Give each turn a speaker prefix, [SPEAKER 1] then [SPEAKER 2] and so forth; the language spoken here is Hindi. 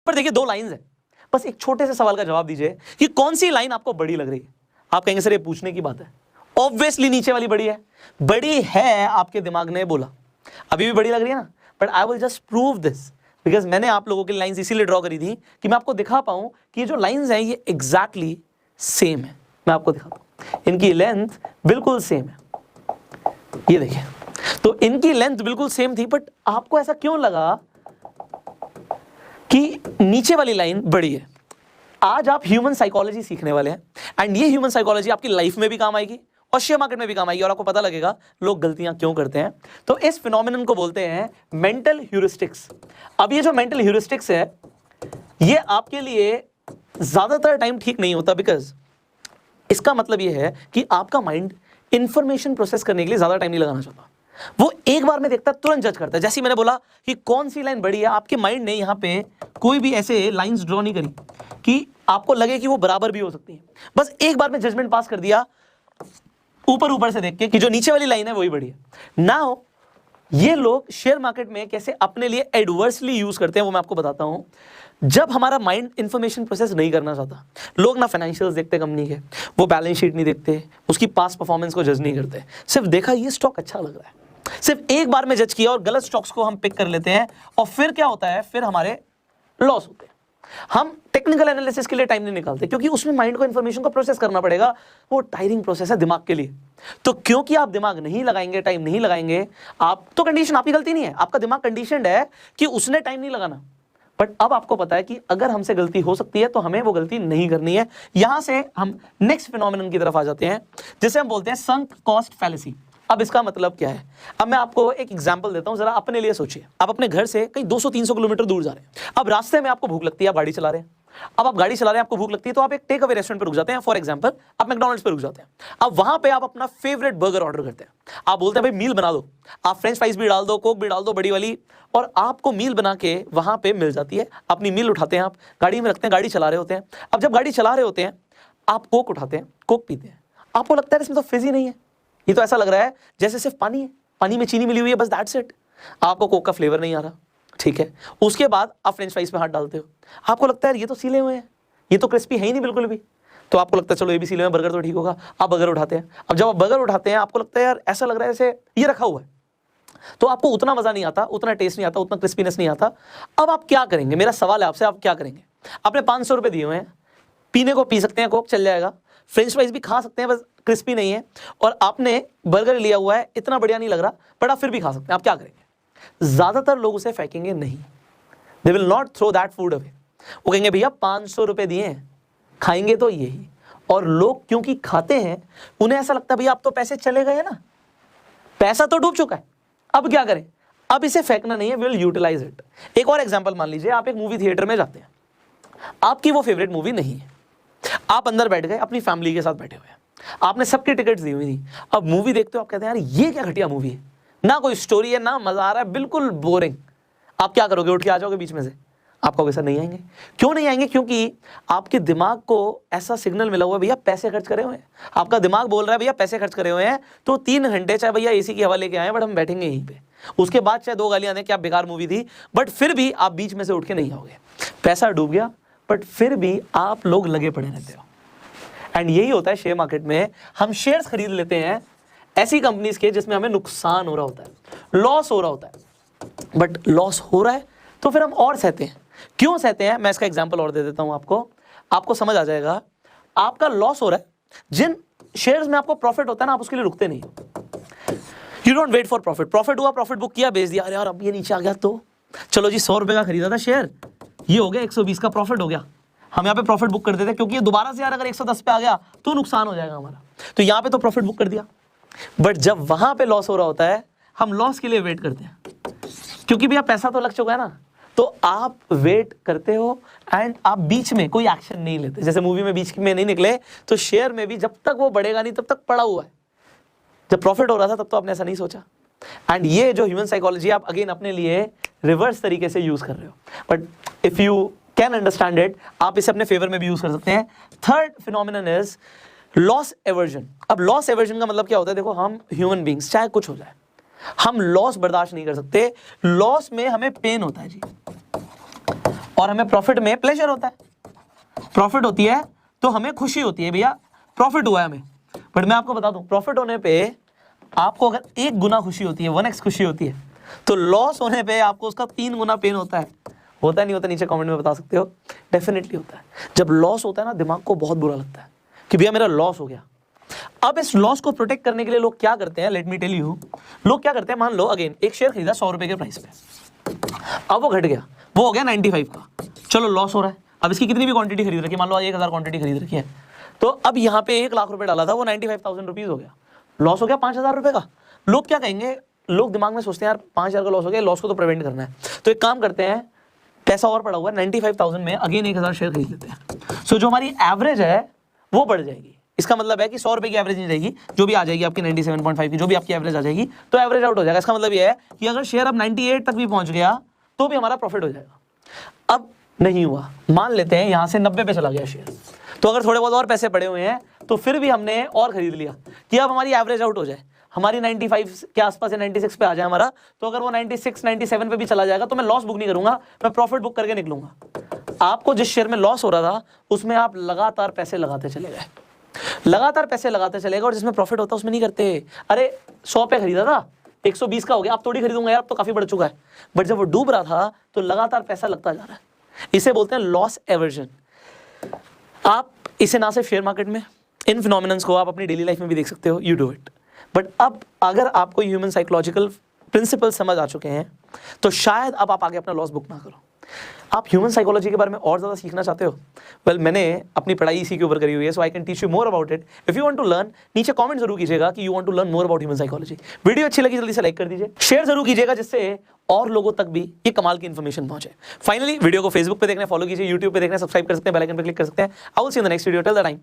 [SPEAKER 1] पर देखिए दो लाइंस है, बस एक छोटे से सवाल का जवाब दीजिए कि कौन सी लाइन आपको बड़ी लग रही है। आप कहेंगे सर ये पूछने की बात है, ऑब्वियसली नीचे वाली बड़ी है। बड़ी है आपके दिमाग ने बोला, अभी भी बड़ी लग रही है ना, but I will just prove this because मैंने आप लोगों की लाइंस इसीलिए ड्रॉ करी थी कि मैं आपको दिखा पाऊं कि ये जो लाइंस हैं ये एग्जैक्टली सेम है। मैं आपको दिखाता हूं, इनकी लेंथ बिल्कुल सेम है, ये देखिए। तो इनकी लेंथ बिल्कुल सेम थी, बट आपको ऐसा क्यों लगा कि नीचे वाली लाइन बड़ी है? आज आप ह्यूमन साइकोलॉजी सीखने वाले हैं एंड ये ह्यूमन साइकोलॉजी आपकी लाइफ में भी काम आएगी और शेयर मार्केट में भी काम आएगी और आपको पता लगेगा लोग गलतियां क्यों करते हैं। तो इस फिनोमिनन को बोलते हैं मेंटल ह्यूरिस्टिक्स। अब ये जो मेंटल ह्यूरिस्टिक्स है ये आपके लिए ज्यादातर टाइम ठीक नहीं होता, बिकॉज इसका मतलब ये है कि आपका माइंड इंफॉर्मेशन प्रोसेस करने के लिए ज्यादा टाइम नहीं लगाना चाहता। वो एक बार में देखता है, तुरंत जज करता है। जैसे मैंने बोला कि कौन सी लाइन बड़ी है, आपके माइंड ने यहां पे कोई भी ऐसे लाइंस ड्रॉ नहीं करी कि आपको लगे कि वो बराबर भी हो सकती है। बस एक बार में जजमेंट पास कर दिया ऊपर ऊपर से देख के कि जो नीचे वाली लाइन है वही बड़ी है। नाउ ये लोग शेयर मार्केट में कैसे अपने लिए एडवर्सली यूज करते हैं वो मैं आपको बताता हूं। जब हमारा माइंड इंफॉर्मेशन प्रोसेस नहीं करना चाहता, लोग ना फाइनेंशियल्स देखते कंपनी के, वो बैलेंस शीट नहीं देखते, उसकी पास्ट परफॉर्मेंस को जज नहीं करते, सिर्फ देखा ये स्टॉक अच्छा लग रहा है, सिर्फ एक बार में जज किया और गलत स्टॉक्स को हम पिक कर लेते हैं और फिर क्या होता है, फिर हमारे लॉस होते हैं। हम टेक्निकल एनालिसिस के लिए टाइम नहीं निकालते क्योंकि उसमें माइंड को इंफॉर्मेशन को प्रोसेस करना पड़ेगा, वो टायरिंग प्रोसेस है दिमाग के लिए। तो क्योंकि आप दिमाग नहीं लगाएंगे, टाइम नहीं लगाएंगे, आप तो कंडीशन आपकी गलती नहीं है, आपका दिमाग कंडीशनड है कि उसने टाइम नहीं लगाना। बट अब आपको पता है कि अगर हमसे गलती हो सकती है तो हमें वो गलती नहीं करनी है। यहां से हम नेक्स्ट फिनोमिनन की तरफ आ जाते हैं जिसे हम बोलते हैं संक कॉस्ट फैलेसी। अब इसका मतलब क्या है? अब मैं आपको एक एग्जांपल देता हूं, जरा अपने लिए सोचिए। आप अपने घर से कहीं 200-300 किलोमीटर दूर जा रहे हैं। अब रास्ते में आपको भूख लगती है, आप गाड़ी चला रहे हैं। अब आप गाड़ी चला रहे हैं, आपको भूख लगती है, तो आप एक टेक अवे रेस्टोरेंट पर रुक जाते हैं। फॉर एग्जांपल आप मैकडॉनल्ड्स पर रुक जाते हैं। अब वहां पे आप अपना फेवरेट बर्गर ऑर्डर करते हैं। आप बोलते हैं भाई मील बना दो, आप फ्रेंच फ्राइज भी डाल दो, कोक भी डाल दो बड़ी वाली, और आपको मील बना के वहां पे मिल जाती है। अपनी मील उठाते हैं, आप गाड़ी में रखते हैं, गाड़ी चला रहे होते हैं। अब जब गाड़ी चला रहे होते हैं आप कोक उठाते हैं, कोक पीते हैं। आपको लगता है इसमें तो फिज ही नहीं है, ये तो ऐसा लग रहा है जैसे सिर्फ पानी है, पानी में चीनी मिली हुई है, बस दैट्स इट। आपको कोक का फ्लेवर नहीं आ रहा, ठीक है। उसके बाद आप फ्रेंच फ्राइज पे हाथ डालते हो, आपको लगता है ये तो सीले हुए हैं, ये तो क्रिस्पी है ही नहीं बिल्कुल भी, तो आपको लगता है चलो ये भी सीले हुए, बर्गर तो ठीक होगा। आप बर्गर उठाते हैं। अब जब आप बर्गर उठाते हैं आपको लगता है यार ऐसा लग रहा है जैसे ये रखा हुआ है, तो आपको उतना मजा नहीं आता, उतना टेस्ट नहीं आता, उतना क्रिस्पीनेस नहीं आता। अब आप क्या करेंगे? मेरा सवाल है आपसे, आप क्या करेंगे? आपने 500 रुपए दिए हुए हैं, पीने को पी सकते हैं, कोक चल जाएगा, फ्रेंच फ्राइज भी खा सकते हैं, बस क्रिस्पी नहीं है, और आपने बर्गर लिया हुआ है, इतना बढ़िया नहीं लग रहा, बट आप फिर भी खा सकते हैं। आप क्या करेंगे? ज्यादातर लोग उसे फेंकेंगे नहीं, they will not throw that food away. वो कहेंगे भैया 500 रुपए दिए हैं, खाएंगे तो यही। और लोग क्योंकि खाते हैं, उन्हें ऐसा लगता है भैया अब तो पैसे चले गए ना, पैसा तो डूब चुका है, अब क्या करें? अब इसे फेंकना नहीं है, विल यूटिलाइज इट। एक और एग्जांपल मान लीजिए, आप एक मूवी थिएटर में जाते हैं, आपकी वो फेवरेट मूवी नहीं है, आप अंदर बैठ गए, अपनी फैमिली के साथ बैठे हुए हैं, आपने सबकी टिकट्स दी हुई थी। अब मूवी देखते हो, आप कहते हैं यार ये क्या घटिया मूवी है, ना कोई स्टोरी है, ना मजा आ रहा है, बिल्कुल बोरिंग। आप क्या करोगे? उठ के आ जाओगे बीच में से? आप कहोगे सर नहीं आएंगे। क्यों नहीं आएंगे? क्योंकि आपके दिमाग को ऐसा सिग्नल मिला हुआ है भैया पैसे खर्च करे हुए हैं। आपका दिमाग बोल रहा है भैया पैसे खर्च करे हुए हैं, तो 3 घंटे चाहे भैया एसी की हवा लेके आए, बट हम बैठेंगे यहीं पे। उसके बाद चाहे 2 गालियां दें, क्या बेकार मूवी थी, बट फिर भी आप बीच में से उठ के नहीं आओगे। पैसा डूब गया, बट फिर भी आप लोग लगे पड़े रहते हो। एंड यही होता है शेयर मार्केट में। हम शेयर्स खरीद लेते हैं ऐसी कंपनीज के जिसमें हमें नुकसान हो रहा होता है, लॉस हो रहा होता है, बट लॉस हो रहा है तो फिर हम और सहते हैं। क्यों सहते हैं? मैं इसका एग्जांपल और दे देता हूं आपको समझ आ जाएगा। आपका लॉस हो रहा है, जिन शेयर्स में आपको प्रॉफिट होता है ना, आप उसके लिए रुकते नहीं हो। You don't wait for profit. Profit हुआ, प्रॉफिट बुक किया, बेच दिया, अरे यार अब ये नीचे आ गया तो चलो जी 100 रुपए का खरीदा था शेयर, ये हो गया 120 का प्रॉफिट हो गया, हम यहाँ पे प्रॉफिट बुक कर देते हैं क्योंकि ये दोबारा से यार अगर 110 पे आ गया तो नुकसान हो जाएगा हमारा, तो यहाँ पे तो प्रॉफिट बुक कर दिया। बट जब वहां पे लॉस हो रहा होता है, हम लॉस के लिए वेट करते हैं, क्योंकि भैया पैसा तो लग चुका है ना, तो आप वेट करते हो एंड आप बीच में कोई एक्शन नहीं लेते। जैसे मूवी में बीच में नहीं निकले, तो शेयर में भी जब तक वो बढ़ेगा नहीं तब तक पड़ा हुआ है। जब प्रॉफिट हो रहा था तब तो आपने ऐसा नहीं सोचा। एंड ये जो ह्यूमन साइकोलॉजी आप अगेन अपने लिए रिवर्स तरीके से यूज कर रहे हो, but if you can understand it, आप इसे अपने फेवर में भी यूज कर सकते हैं। Third phenomenon is loss aversion. अब लॉस एवर्जन का मतलब क्या होता है? देखो, हम ह्यूमन बींग्स चाहे कुछ हो जाए, हम लॉस बर्दाश्त नहीं कर सकते। लॉस में हमें पेन होता है जी, और हमें प्रॉफिट में प्लेजर होता है, प्रॉफिट होती है तो हमें खुशी होती है, भैया प्रॉफिट हुआ है हमें। बट मैं आपको बता दूं, प्रॉफिट होने पे आपको अगर 1 गुना खुशी होती है, 1x खुशी होती है, तो लॉस होने पे आपको उसका 3 गुना पेन होता है। होता है नहीं होता, नीचे कमेंट में बता सकते हो। डेफिनेटली होता है। जब लॉस होता है ना, दिमाग को बहुत बुरा लगता है कि भैया मेरा लॉस हो गया। अब इस लॉस को प्रोटेक्ट करने के लिए लोग क्या करते हैं, लेट मी टेल यू, लोग क्या करते हैं, मान लो अगेन एक शेयर खरीदा 100 रुपए के प्राइस पे, अब वो घट गया, वो हो गया 95 का, चलो लॉस हो रहा है। अब इसकी कितनी भी क्वांटिटी खरीद रखी है, मान लो 1000 क्वांटिटी खरीद रखी है, तो अब यहाँ पे 1 लाख रुपए डाला था, वो 95,000 रुपीज हो गया, लॉस हो गया 5,000 रुपए का। लोग क्या कहेंगे, लोग दिमाग में सोचते हैं यार 5,000 का लॉस हो गया, लॉस को तो प्रिवेंट करना है, तो एक काम करते हैं, पैसा और पड़ा हुआ है 95,000 में, अगेन 1000 शेयर खरीद लेते हैं। सो जो हमारी एवरेज है वो बढ़ जाएगी। इसका मतलब है कि 100 रुपए की एवरेज नहीं रहेगी, जो भी आ जाएगी आपकी 97.5 की, जो भी आपकी एवरेज आ जाएगी, तो एवरेज आउट हो जाएगा। इसका मतलब ये है कि अगर शेयर अब 98 तक भी पहुंच गया तो भी हमारा प्रॉफिट हो जाएगा। अब नहीं हुआ, मान लेते हैं यहां से 90 पे चला गया शेयर, तो अगर थोड़े बहुत और पैसे पड़े हुए हैं तो फिर भी हमने और खरीद लिया कि अब हमारी एवरेज आउट हो जाए, हमारी 95 के आसपास या 96 पे आ जाए हमारा, तो अगर वो 96 97 पे भी चला जाएगा तो मैं लॉस बुक नहीं करूंगा, मैं प्रॉफिट बुक करके निकलूंगा। आपको जिस शेयर में लॉस हो रहा था उसमें आप लगातार पैसे लगाते चले गए, लगातार पैसे लगाते चलेगा, और जिसमें प्रॉफिट होता है उसमें नहीं करते। अरे 100 पे खरीदा था, 120 का हो गया, अब थोड़ी खरीदूंगा यार, अब तो काफी बढ़ चुका है। बट जब वो डूब रहा था तो लगातार पैसा लगता जा रहा है, इसे बोलते हैं लॉस एवर्जन। आप इसे ना सिर्फ शेयर मार्केट में, इन फिनोमिनन्स को आप अपनी डेली लाइफ में भी देख सकते हो, यू डू इट। बट अब अगर आपको ह्यूमन साइकोलॉजिकल प्रिंसिपल समझ आ चुके हैं तो शायद अब आप आगे अपना लॉस बुक ना करो। आप ह्यूमन साइकोलॉजी के बारे में और ज़्यादा सीखना चाहते हो, वेल मैंने अपनी पढ़ाई इसी के ऊपर करी हुई है, so I can teach you more about it. If you want to learn, नीचे कमेंट जरूर कीजिएगा कि you want to learn more about human psychology. Video अच्छी लगी जल्दी से लाइक कर दीजिए, शेयर जरूर कीजिएगा जिससे और लोगों तक भी ये कमाल की इन्फॉर्मेशन पहुंचे। फाइनली वीडियो को फेसबुक पे देखना फॉलो कीजिए, यूट्यूब पे देखना सब्सक्राइब कर सकते हैं, बेल आइकन पे क्लिक कर सकते हैं। I will see you in the next video, till the time